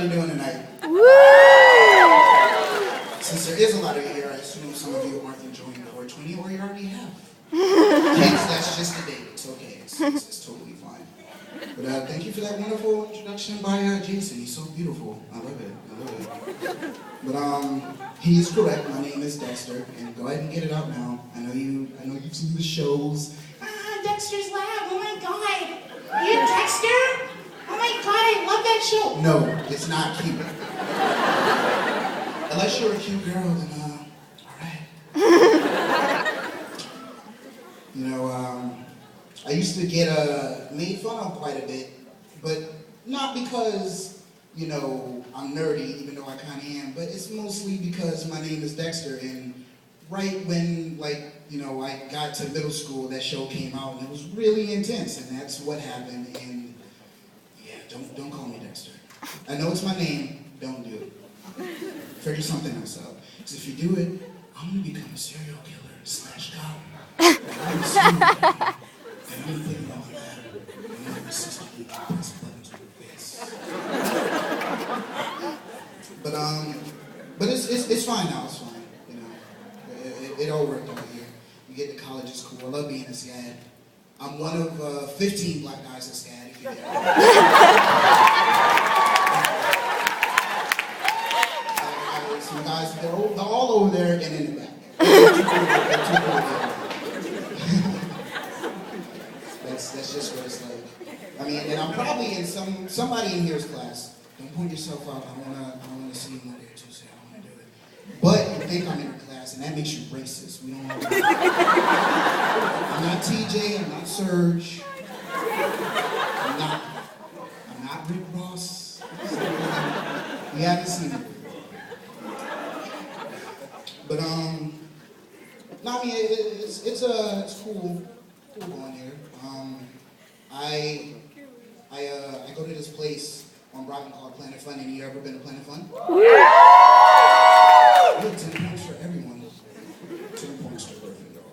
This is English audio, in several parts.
everybody doing tonight? Woo! Since there is a lot of you here, I assume some of you aren't enjoying the 420 or you already have. Kids, that's just a date. It's okay. It's totally fine. But thank you for that wonderful introduction by Jason. He's so beautiful. I love it. But he is correct. My name is Dexter, and go ahead and get it out now. I know you've seen the shows. Dexter's Lab. Oh my God. You're Dexter? Oh my God, I love that show. No, it's not cute. Unless you're a cute girl, then all right. You know, I used to get made fun of quite a bit, but not because, you know, I'm nerdy, even though I kind of am, but it's mostly because my name is Dexter, and right when, like, you know, I got to middle school, that show came out, and it was really intense, and that's what happened, and yeah, don't call me Dexter. I know it's my name, don't do it. Figure something else out, because if you do it, I'm going to become a serial killer / cop. I'm a serial killer. And I'm thinking about that. And I'm 68 press buttons with this. But it's fine now. It's fine. You know, it all worked out here. You get to college, it's cool. I love being a Scad. I'm one of 15 black guys at Scad. If you some guys, they're all over there and in the back. That's just what it's like. I mean, and I'm probably in somebody in here's class. Don't point yourself out. I don't wanna see you there too, so I don't wanna do it. But you think I'm in your class, and that makes you racist. We don't know. I'm not TJ. I'm not Serge. I'm not Rick Ross. You haven't seen it. But no, I mean it's cool going here. I go to this place on Broadway called Planet Fun. Have you ever been to Planet Fun? Yeah, 10 points for everyone. 10 points to Gryffindor.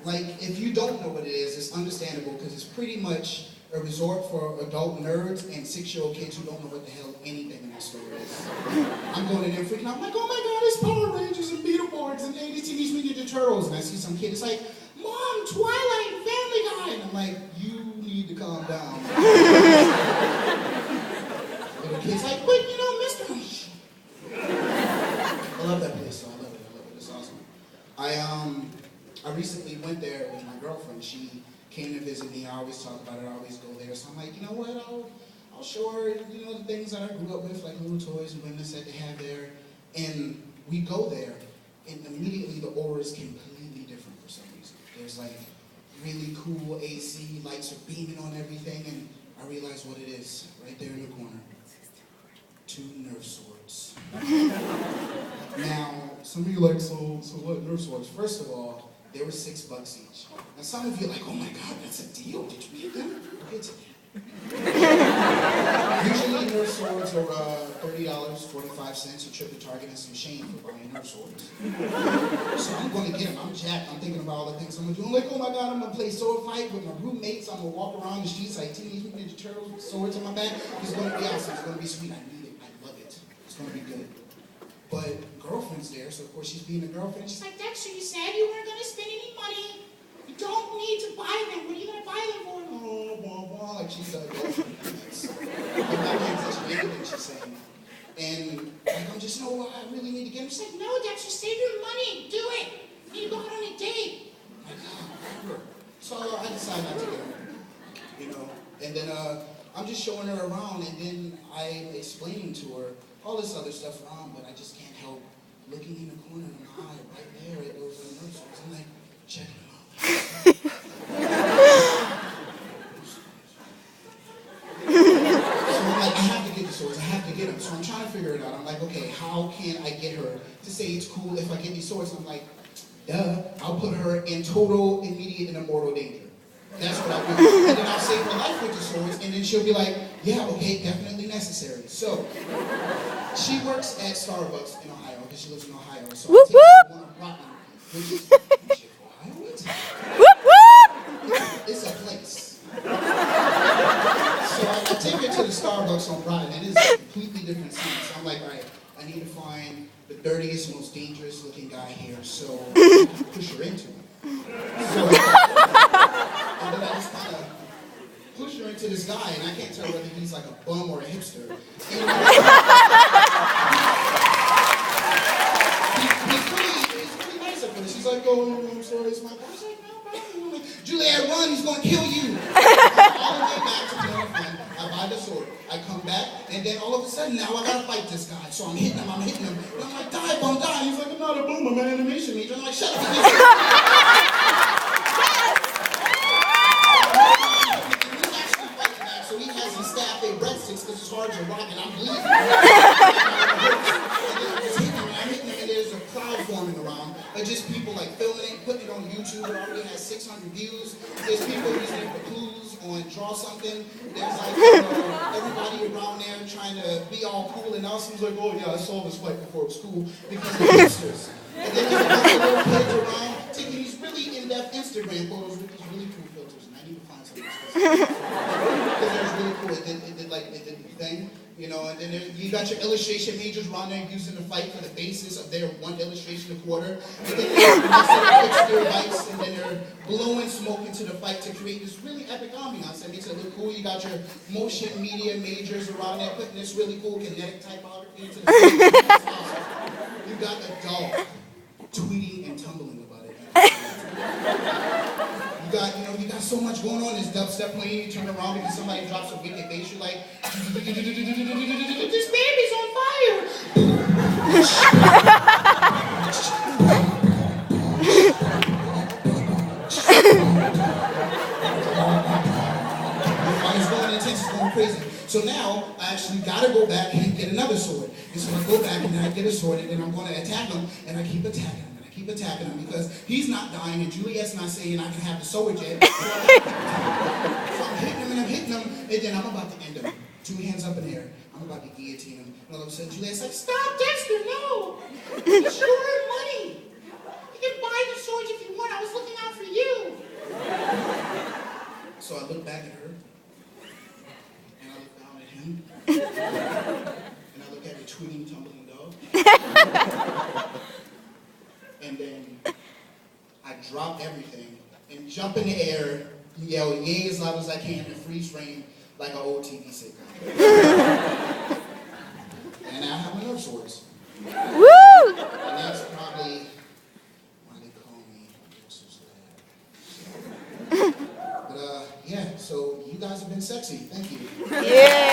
Like, if you don't know what it is, it's understandable because it's pretty much a resort for adult nerds and 6-year-old kids who don't know what the hell anything in that store is. I'm going in there freaking out. I'm like, oh my God, it's Power Rangers and Beetleborgs and 80s Teenage Mutant Ninja Turtles. And I see some kid, it's like, Mom, Twilight, Family Guy. And I'm like, you need to calm down. Little kid's like, but you know, Mr. I love that place, so I love it. It's awesome. I recently went there with my girlfriend. She came to visit me. I always talk about it. I always go there. So I'm like, you know what? I'll show her, you know, the things that I grew up with, like little toys and goodness that they have there. And we go there, and immediately the aura is completely different for some reason. There's like really cool AC, lights are beaming on everything, and I realize what it is right there in the corner. 2 Nerf swords. Now, some of you are like, so what Nerf swords? First of all, they were $6 each. Now some of you are like, oh my God, that's a deal. Did you get them? It's usually Nerf swords are $30, 45 cents. A trip to Target and some shame for buying Nerf swords. So I'm going to get them. I'm jacked. I'm thinking about all the things I'm going to do. I'm like, oh my God, I'm going to play sword fight with my roommates. I'm going to walk around the streets like Teenage Mutant Ninja Turtles with swords on my back. It's going to be awesome. It's going to be sweet. I need it. I love it. It's going to be good. But girlfriend's there, so of course she's being a girlfriend. She's like, Dexter, you said you weren't going to spend any money. You don't need to buy them. What are you going to buy them for? Oh, blah, blah. Like she's a girlfriend. I'm not paying attention to anything she's saying. And like, I'm just, no, I really need to get them. She's like, no, Dexter, save your money. Do it. You need to go out on a date. I'm like, oh, whatever. So I decided not to get them. You know? And then I'm just showing her around, and then I'm explaining to her all this other stuff around, but I just can't help looking in the corner of my eye right there at those Nerf swords. I'm like, check them out. So I'm like, I have to get the swords. I have to get them. So I'm trying to figure it out. I'm like, okay, how can I get her to say it's cool if I get these swords? I'm like, duh, I'll put her in total, immediate, and immortal danger. That's what I'll do. And then I'll save her life with the swords, and then she'll be like, yeah, okay, definitely necessary. So, she works at Starbucks in Ohio, because she lives in Ohio. So I take her to one of Rockland, which is, Ohio? It's a place. So I take completely different scene. So I'm like, all right, I need to find the dirtiest, most dangerous looking guy here, so I can push her into him. So, and then I just kind of push her into this guy, and I can't tell whether he's like a bum or a hipster. And, he's pretty nice at first. He's like, oh, I'm sorry, it's my boy. I was like, no, bro. Juliet, run, he's gonna kill you. All the way back to Plymouth, I buy the sword. I come back, and then all of a sudden now I gotta fight this guy. So I'm hitting him, and I'm like, die, bum, die. He's like, I'm not a bum, I'm an animation major. I'm like, shut up. So he has his staff, they breadsticks, because his heart's a rock, and I'm bleeding. I'm hitting him, and there's a crowd forming around. Just people like filming it, putting it on YouTube. It already has 600 views. There's people using it for clues on Draw Something. There's like everybody around there trying to be all cool, and Nelson's like, oh yeah, I saw this fight before it was cool because of hipsters. And then there's a bunch of little kids around taking these really in-depth Instagram photos with these really cool filters, and I need to find something specific. Because it was really cool. It did the thing. You know, and then you got your illustration majors around there using the fight for the basis of their one illustration a quarter. And then they fix their lights, and then they're blowing smoke into the fight to create this really epic ambiance that makes it look cool. You got your motion media majors around there putting this really cool kinetic typography into the fight. You got a dog tweeting and tumbling about it. You got so much going on. This dubstep playing, you turn around because somebody drops a wicked bass, you're like, this baby's on fire. It's going intense, it's going crazy. So now, I actually gotta go back and get another sword. And so I go back and then I get a sword, and then I'm gonna attack him, and I keep attacking him. Keep attacking him because he's not dying and Juliet's not saying I can have the sword yet. So I'm hitting him, and then I'm about to end him. 2 hands up in the air. I'm about to guillotine him. And all of a sudden Juliet's like, stop, Dexter, no! It's your money. You can buy the swords if you want. I was looking out for you. So I look back at her, and I look down at him, and I look at the tweeting, tumbling dog. And then I drop everything and jump in the air, yell yay as loud as I can, and freeze frame like an old TV sitcom. And I have enough swords. Woo! And that's probably why they call me Dexter Blanding. But yeah, so you guys have been sexy. Thank you. Yeah.